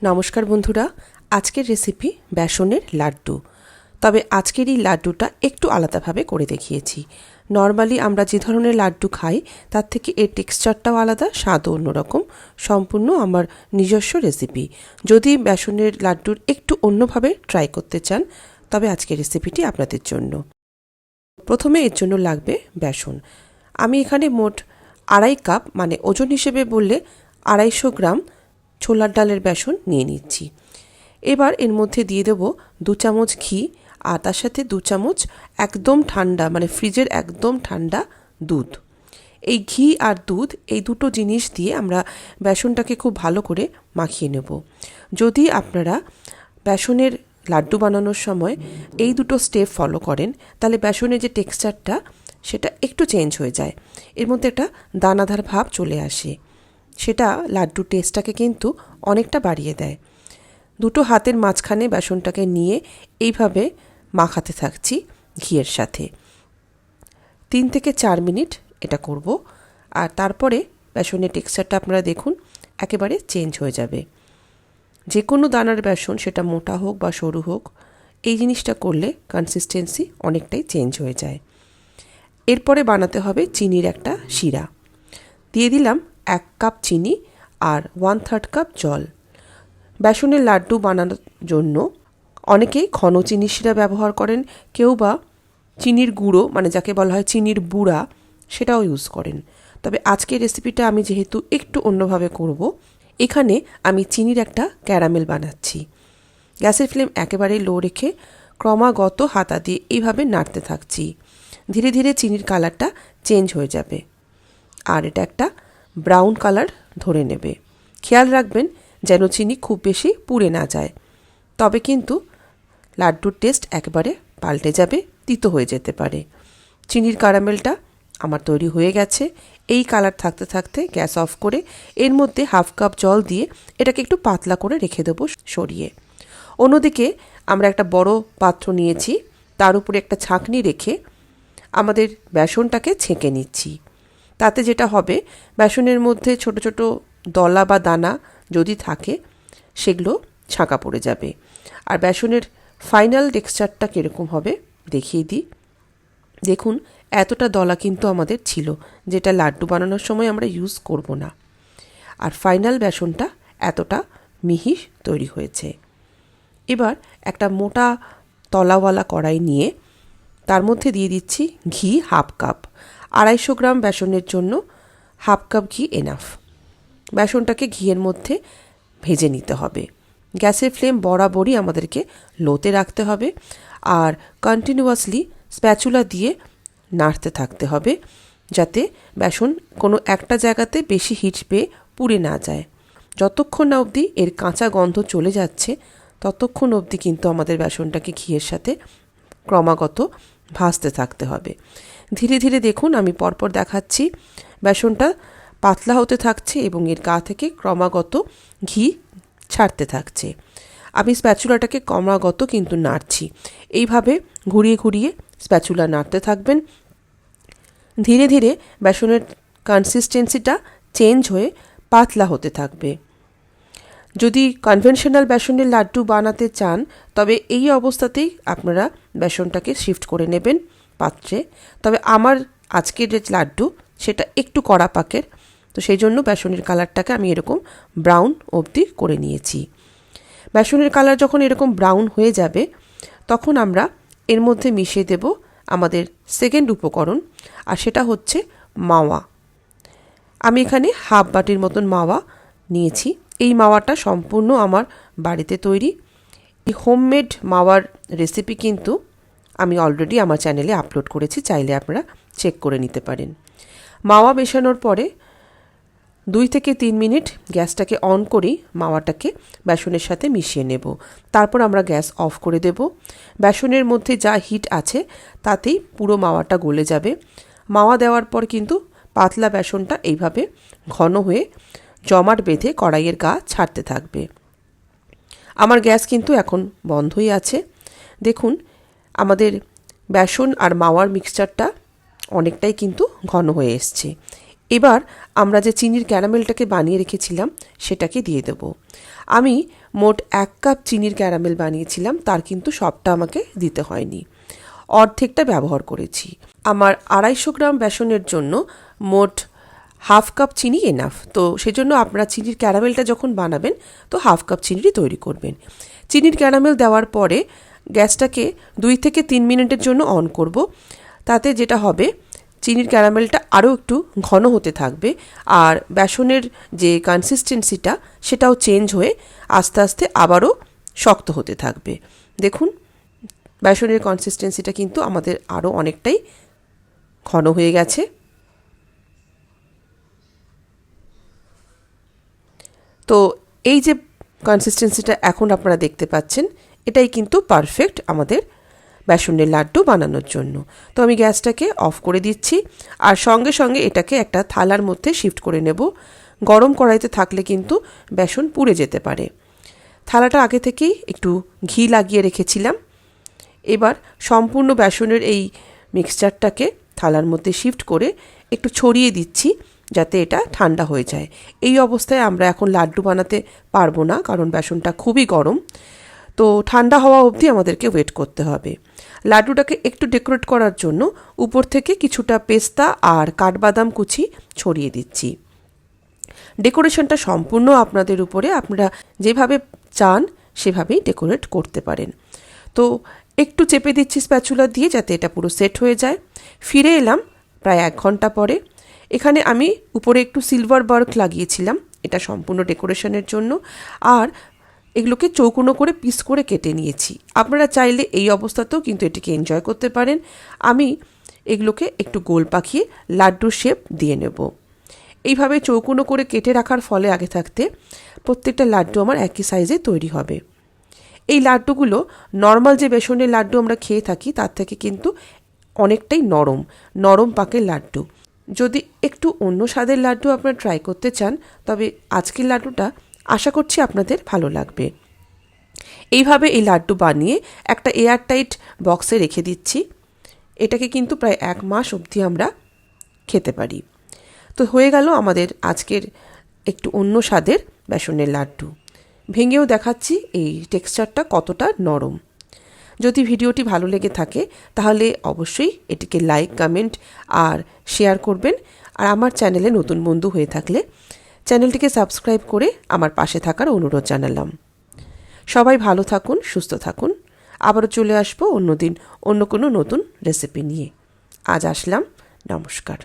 নমস্কার বন্ধুরা, আজকের রেসিপি বেসনের লাড্ডু। তবে আজকের এই লাড্ডুটা একটু আলাদাভাবে করে দেখিয়েছি। নর্মালি আমরা যে ধরনের লাড্ডু খাই তার থেকে এর টেক্সচারটাও আলাদা, স্বাদও অন্যরকম। সম্পূর্ণ আমার নিজস্ব রেসিপি। যদি বেসনের লাড্ডুর একটু অন্যভাবে ট্রাই করতে চান তবে আজকের রেসিপিটি আপনাদের জন্য। প্রথমে এর জন্য লাগবে বেসন। আমি এখানে মোট 2.5 কাপ, মানে ওজন হিসেবে বললে 250 গ্রাম ছোলার ডালের বেসন নিয়ে নিচ্ছি। এবার এর মধ্যে দিয়ে দেব 2 চামচ ঘি, আর তার সাথে 2 চামচ একদম ঠান্ডা, মানে ফ্রিজের একদম ঠান্ডা দুধ। এই ঘি আর দুধ, এই দুটো জিনিস দিয়ে আমরা বেসনটাকে খুব ভালো করে মাখিয়ে নেব। যদি আপনারা বেসনের লাড্ডু বানানোর সময় এই দুটো স্টেপ ফলো করেন তাহলে বেসনের যে টেক্সচারটা সেটা একটু চেঞ্জ হয়ে যায়, এর মধ্যে একটা দানাদার ভাব চলে আসে, সেটা লাড্ডুর টেস্টটাকে কিন্তু অনেকটা বাড়িয়ে দেয়। দুটো হাতের মাঝখানে বেসনটাকে নিয়ে এইভাবে মাখাতে থাকছি ঘিয়ের সাথে। 3 থেকে 4 মিনিট এটা করব, আর তারপরে বেসনের টেক্সচারটা আপনারা দেখুন একেবারে চেঞ্জ হয়ে যাবে। যে কোনো দানার বেসন, সেটা মোটা হোক বা সরু হোক, এই জিনিসটা করলে কনসিস্টেন্সি অনেকটাই চেঞ্জ হয়ে যায়। এরপরে বানাতে হবে চিনির একটা শিরা। দিয়ে দিলাম 1 কাপ চিনি আর 1/3 কাপ জল। বেসনের লাড্ডু বানানোর জন্য অনেকেই ঘন চিনির শিরা ব্যবহার করেন, কেউ বা চিনির গুঁড়ো, মানে যাকে বলা হয় চিনির বুড়া, সেটাও ইউজ করেন। তবে আজকের রেসিপিটা আমি যেহেতু একটু অন্যভাবে করব, এখানে আমি চিনির একটা ক্যারামেল বানাচ্ছি। গ্যাসের ফ্লেম একেবারে লো রেখে ক্রমাগত হাতা দিয়ে এইভাবে নাড়তে থাকছি। ধীরে ধীরে চিনির কালারটা চেঞ্জ হয়ে যাবে, আর এটা একটা ব্রাউন কালার ধরে নেবে। খেয়াল রাখবেন যেন চিনি খুব বেশি পুড়ে না যায়, তবে কিন্তু লাড্ডুর টেস্ট একেবারে পাল্টে যাবে, তিতো হয়ে যেতে পারে। চিনির ক্যারামেলটা আমার তৈরি হয়ে গেছে। এই কালার থাকতে থাকতে গ্যাস অফ করে এর মধ্যে 1/2 কাপ জল দিয়ে এটাকে একটু পাতলা করে রেখে দেবো সরিয়ে। অন্যদিকে আমরা একটা বড় পাত্র নিয়েছি, তার উপরে একটা ছাঁকনি রেখে আমাদের বেসনটাকে ছেঁকে নিচ্ছি। তাতে যেটা হবে, বেসনের মধ্যে ছোট ছোট দলা বা দানা যদি থাকে সেগুলো ছাঁকা পড়ে যাবে। আর বেসনের ফাইনাল টেক্সচারটা কীরকম হবে দেখিয়ে দিই। দেখুন, এতটা দলা কিন্তু আমাদের ছিল, যেটা লাড্ডু বানানোর সময় আমরা ইউজ করব না। আর ফাইনাল বেসনটা এতটা মিহি তৈরি হয়েছে। এবার একটা মোটা তলাওয়ালা কড়াই নিয়ে তার মধ্যে দিয়ে দিচ্ছি ঘি 1/2 কাপ। 250 গ্রাম বেসনের জন্য 1/2 কাপ ঘি এনাফ। বেসনটাকে ঘিয়ের মধ্যে ভেজে নিতে হবে। গ্যাসের ফ্লেম বরাবরই আমাদেরকে লোতে রাখতে হবে, আর কন্টিনিউয়াসলি স্প্যাচুলা দিয়ে নাড়তে থাকতে হবে, যাতে বেসন কোনো একটা জায়গাতে বেশি হিট পেয়ে পুড়ে না যায়। যতক্ষণ না অবধি এর কাঁচা গন্ধ চলে যাচ্ছে ততক্ষণ অবধি কিন্তু আমাদের বেসনটাকে ঘিয়ের সাথে ক্রমাগত ভাজতে থাকতে হবে। ধীরে ধীরে দেখুন, আমি পরপর দেখাচ্ছি, বেসনটা পাতলা হতে থাকছে এবং এর গা থেকে ক্রমাগত ঘি ছাড়তে থাকছে। আমি স্প্যাচুলাটাকে ক্রমাগত কিন্তু নাড়ছি। এইভাবে ঘুরিয়ে ঘুরিয়ে স্প্যাচুলা নাড়তে থাকবেন। ধীরে ধীরে বেসনের কনসিস্টেন্সিটা চেঞ্জ হয়ে পাতলা হতে থাকবে। যদি কনভেনশনাল বেসনের লাড্ডু বানাতে চান তবে এই অবস্থাতেই আপনারা বেসনটাকে শিফট করে নেবেন পাত্রে। তবে আমার আজকের যে লাড্ডু সেটা একটু কড়া পাকের, তো সেই জন্য বেসনের কালারটাকে আমি এরকম ব্রাউন অবধি করে নিয়েছি। বেসনের কালার যখন এরকম ব্রাউন হয়ে যাবে তখন আমরা এর মধ্যে মিশিয়ে দেব আমাদের সেকেন্ড উপকরণ, আর সেটা হচ্ছে মাওয়া। আমি এখানে 1/2 বাটির মতন মাওয়া নিয়েছি। এই মাওয়াটা সম্পূর্ণ আমার বাড়িতে তৈরি। এই হোমমেড মাওয়ার রেসিপি কিন্তু আমি অলরেডি আমার চ্যানেলে আপলোড করেছি, চাইলে আপনারা চেক করে নিতে পারেন। মাওয়া মেশানোর পরে 2 থেকে 3 মিনিট গ্যাসটাকে অন করেই মাওয়াটাকে বেসনের সাথে মিশিয়ে নেব। তারপর আমরা গ্যাস অফ করে দেব। বেসনের মধ্যে যা হিট আছে তাতেই পুরো মাওয়াটা গলে যাবে। মাওয়া দেওয়ার পর কিন্তু পাতলা বেসনটা এইভাবে ঘন হয়ে জমাট বেঁধে কড়াইয়ের গা ছাড়তে থাকবে। আমার গ্যাস কিন্তু এখন বন্ধই আছে। দেখুন, আমাদের বেসন আর মাওয়ার মিক্সচারটা অনেকটাই কিন্তু ঘন হয়ে এসছে। এবার আমরা যে চিনির ক্যারামেলটাকে বানিয়ে রেখেছিলাম সেটাকে দিয়ে দেব। আমি মোট 1 কাপ চিনির ক্যারামেল বানিয়েছিলাম, তার কিন্তু সবটা আমাকে দিতে হয়নি, অর্ধেকটা ব্যবহার করেছি। আমার 250 গ্রাম বেসনের জন্য মোট হাফ কাপ চিনি এনাফ। তো সেজন্য আপনারা চিনির ক্যারামেলটা যখন বানাবেন তো হাফ কাপ চিনিরই তৈরি করবেন। চিনির ক্যারামেল দেওয়ার পরে গ্যাসটাকে 2 থেকে 3 মিনিটের জন্য অন করব। তাতে যেটা হবে, চিনির ক্যারামেলটা আরও একটু ঘন হতে থাকবে আর বেসনের যে কনসিস্টেন্সিটা সেটাও চেঞ্জ হয়ে আস্তে আস্তে আবারও শক্ত হতে থাকবে। দেখুন, বেসনের কনসিস্টেন্সিটা কিন্তু আমাদের আরও অনেকটাই ঘন হয়ে গেছে। তো এই যে কনসিস্টেন্সিটা এখন আপনারা দেখতে পাচ্ছেন, এটাই কিন্তু পারফেক্ট আমাদের বেসনের লাড্ডু বানানোর জন্য। তো আমি গ্যাসটাকে অফ করে দিচ্ছি আর সঙ্গে সঙ্গে এটাকে একটা থালার মধ্যে শিফট করে নেব। গরম কড়াইতে থাকলে কিন্তু বেসন পুড়ে যেতে পারে। থালাটা আগে থেকেই একটু ঘি লাগিয়ে রেখেছিলাম। এবার সম্পূর্ণ বেসনের এই মিক্সচারটাকে থালার মধ্যে শিফট করে একটু ছড়িয়ে দিচ্ছি যাতে এটা ঠান্ডা হয়ে যায়। এই অবস্থায় আমরা এখন লাড্ডু বানাতে পারবো না, কারণ বেসনটা খুবই গরম। তো ঠান্ডা হওয়া অবধি আমাদেরকে ওয়েট করতে হবে। লাড্ডুটাকে একটু ডেকোরেট করার জন্য উপর থেকে কিছুটা পেস্তা আর কাঠবাদাম কুচি ছড়িয়ে দিচ্ছি। ডেকোরেশনটা সম্পূর্ণ আপনাদের উপরে, আপনারা যেভাবে চান সেভাবেই ডেকোরেট করতে পারেন। তো একটু চেপে দিচ্ছি স্প্যাচুলা দিয়ে যাতে এটা পুরো সেট হয়ে যায়। ফিরে এলাম প্রায় 1 ঘন্টা পরে। এখানে আমি উপরে একটু সিলভার বার্ক লাগিয়েছিলাম, এটা সম্পূর্ণ ডেকোরেশনের জন্য। আর এগুলোকে চৌকোনো করে পিস করে কেটে নিয়েছি। আপনারা চাইলে এই অবস্থাতেও কিন্তু এটিকে এনজয় করতে পারেন। আমি এগুলোকে একটু গোল পাকিয়ে লাড্ডুর শেপ দিয়ে নেব। এইভাবে চৌকোনো করে কেটে রাখার ফলে আগে থাকতে প্রত্যেকটা লাড্ডু আমার একই সাইজে তৈরি হবে। এই লাড্ডুগুলো নর্মাল যে বেসনের লাড্ডু আমরা খেয়ে থাকি তার থেকে কিন্তু অনেকটাই নরম পাকের লাড্ডু। যদি একটু অন্য স্বাদের লাড্ডু আপনারা ট্রাই করতে চান, তবে আজকের লাড্ডুটা আশা করছি আপনাদের ভালো লাগবে। এইভাবে এই লাড্ডু বানিয়ে একটা এয়ারটাইট বক্সে রেখে দিচ্ছি। এটাকে কিন্তু প্রায় 1 মাস অবধি আমরা খেতে পারি। তো হয়ে গেল আমাদের আজকের একটু অন্য স্বাদের বেসনের লাড্ডু। ভেঙেও দেখাচ্ছি এই টেক্সচারটা কতটা নরম। যদি ভিডিওটি ভালো লেগে থাকে তাহলে অবশ্যই এটিকে লাইক, কমেন্ট আর শেয়ার করবেন। আর আমার চ্যানেলে নতুন বন্ধু হয়ে থাকলে চ্যানেলটিকে সাবস্ক্রাইব করে আমার পাশে থাকার অনুরোধ জানালাম। সবাই ভালো থাকুন, সুস্থ থাকুন। আবারও চলে আসবো অন্যদিন অন্য কোনো নতুন রেসিপি নিয়ে। আজ আসলাম, নমস্কার।